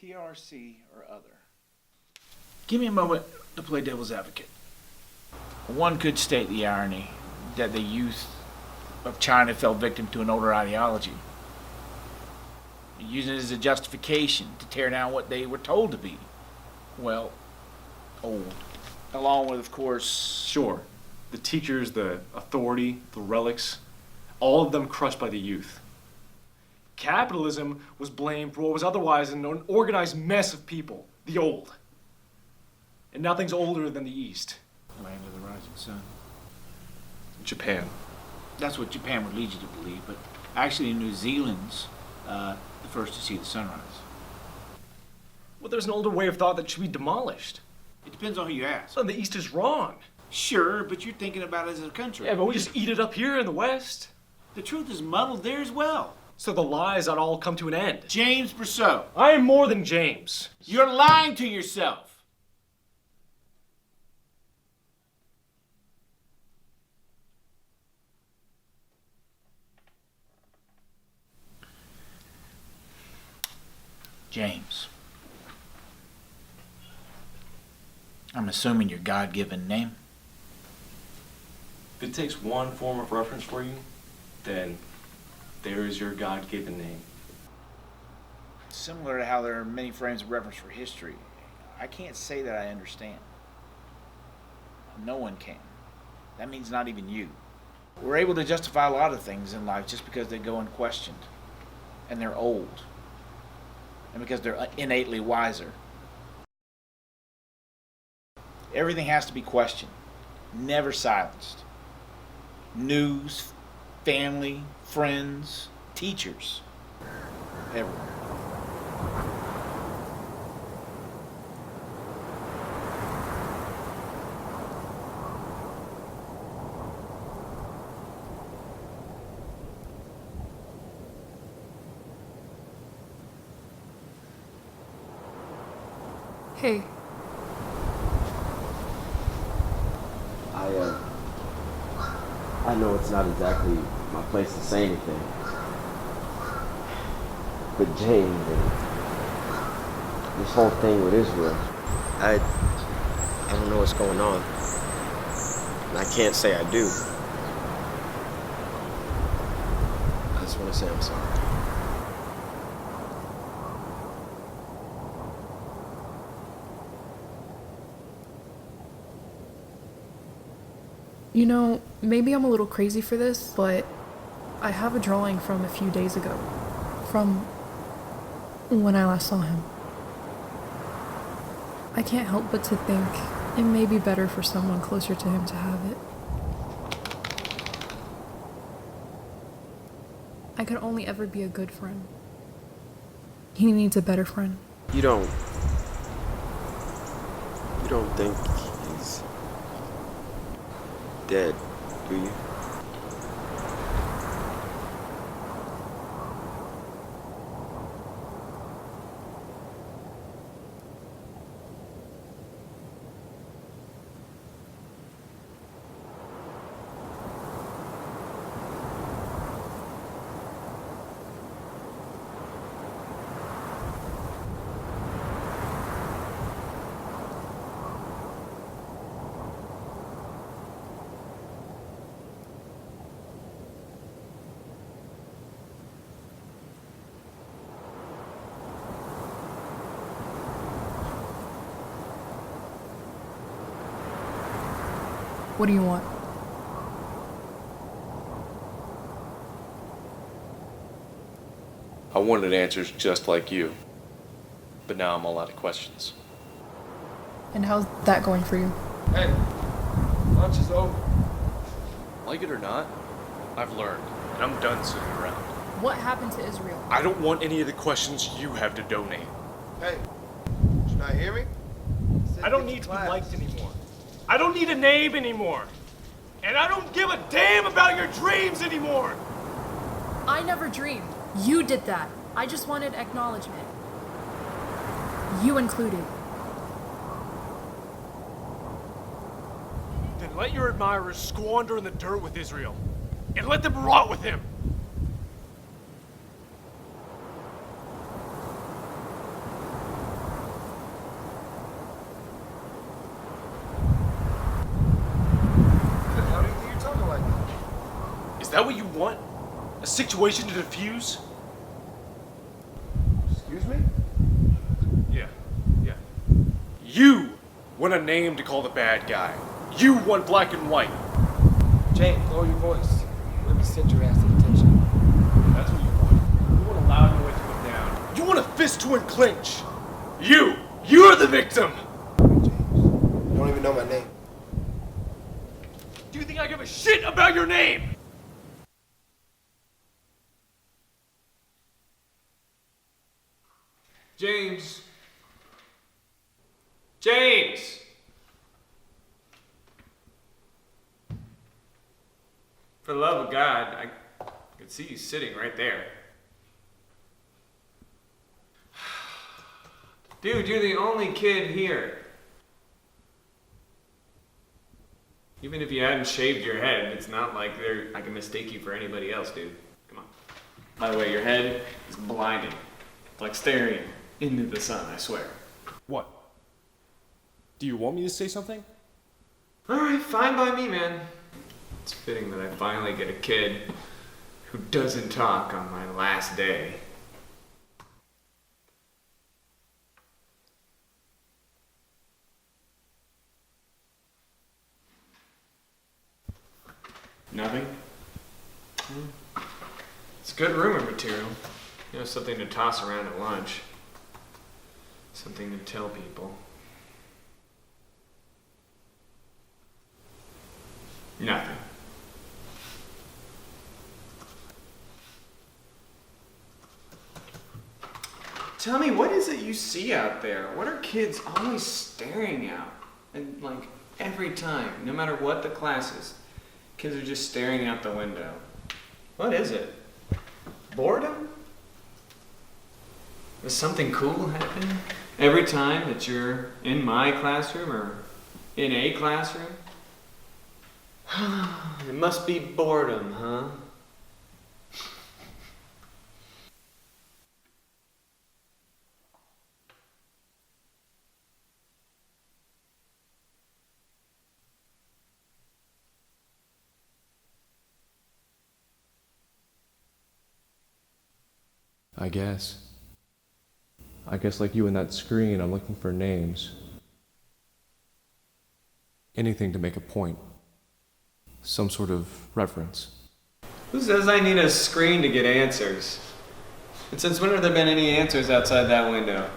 PRC or other. Give me a moment to play devil's advocate. One could state the irony that the youth of China fell victim to an older ideology, using it as a justification to tear down what they were told to be, well, old. Along with, of course... Sure, the teachers, the authority, the relics, all of them crushed by the youth. Capitalism was blamed for what was otherwise an organized mess of people, the old. And nothing's older than the East. Land of the rising sun. Japan. That's what Japan would lead you to believe, but actually New Zealand's the first to see the sunrise. Well, there's an older way of thought that should be demolished. It depends on who you ask. So the East is wrong. Sure, but you're thinking about it as a country. Yeah, but we just eat it up here in the West. The truth is muddled there as well. So the lies ought all come to an end. James Brousseau. I am more than James. You're lying to yourself. James. I'm assuming your God-given name. If it takes one form of reference for you, then there is your God-given name. Similar to how there are many frames of reference for history, I can't say that I understand. No one can. That means not even you. We're able to justify a lot of things in life just because they go unquestioned. And they're old. And because they're innately wiser. Everything has to be questioned, never silenced. News, family, friends, teachers, everyone. Hey. I know it's not exactly my place to say anything, but James and this whole thing with Israel, I don't know what's going on, and I can't say I do. I just want to say I'm sorry. You know, maybe I'm a little crazy for this, but I have a drawing from a few days ago. From when I last saw him. I can't help but to think it may be better for someone closer to him to have it. I could only ever be a good friend. He needs a better friend. You don't think he's dead, do you? What do you want? I wanted answers just like you, but now I'm all out of questions. And how's that going for you? Hey, lunch is over. Like it or not, I've learned, and I'm done sitting around. What happened to Israel? I don't want any of the questions you have to donate. Hey, did you not hear me? I don't need to be liked anymore. I don't need a name anymore. And I don't give a damn about your dreams anymore. I never dreamed. You did that. I just wanted acknowledgement. You included. Then let your admirers squander in the dirt with Israel. And let them rot with him. that what you want? A situation to diffuse? Excuse me? Yeah. You want a name to call the bad guy. You want black and white. James, lower your voice. Let me set your ass at attention. That's what you want. You want a loud noise to go down. You want a fist to unclench. You're the victim. James, you don't even know my name. Do you think I give a shit about your name? James. For the love of God, I could see you sitting right there. Dude, you're the only kid here. Even if you hadn't shaved your head, it's not like I can mistake you for anybody else, dude. Come on. By the way, your head is blinding. It's like staring into the sun, I swear. What? Do you want me to say something? Alright, fine by me, man. It's fitting that I finally get a kid who doesn't talk on my last day. Nothing? It's good rumor material. You know, something to toss around at lunch. Something to tell people. Nothing. Tell me, what is it you see out there? What are kids always staring at? And like every time, no matter what the class is, kids are just staring out the window. What is it? Boredom? Is something cool happening every time that you're in my classroom or in a classroom? It must be boredom, huh? I guess. Like you in that screen, I'm looking for names. Anything to make a point. Some sort of reference. Who says I need a screen to get answers? And since when have there been any answers outside that window?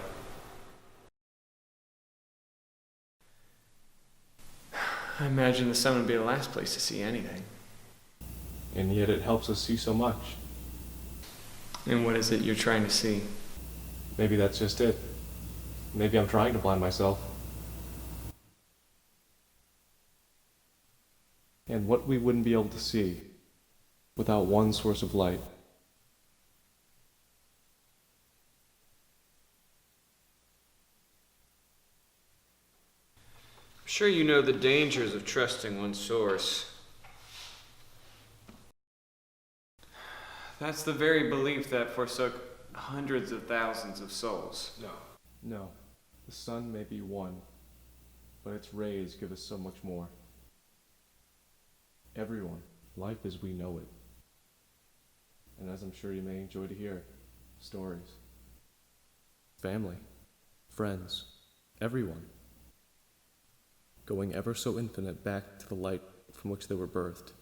I imagine the sun would be the last place to see anything. And yet it helps us see so much. And what is it you're trying to see? Maybe that's just it. Maybe I'm trying to blind myself. And what we wouldn't be able to see without one source of light. I'm sure you know the dangers of trusting one source. That's the very belief that forsook hundreds of thousands of souls. No. The sun may be one, but its rays give us so much more. Everyone, life as we know it. And as I'm sure you may enjoy to hear, stories. Family, friends, everyone. Going ever so infinite back to the light from which they were birthed.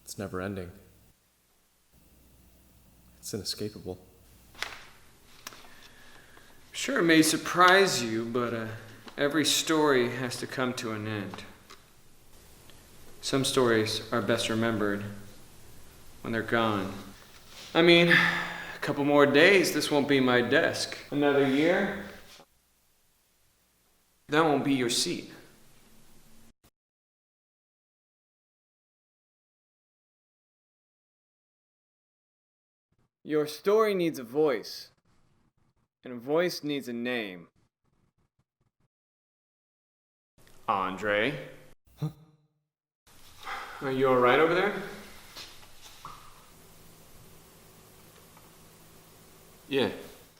It's never ending. It's inescapable. Sure, it may surprise you, but every story has to come to an end. Some stories are best remembered when they're gone. I mean, a couple more days, this won't be my desk. Another year, that won't be your seat. Your story needs a voice, and a voice needs a name. Andre? Huh? Are you alright over there? Yeah.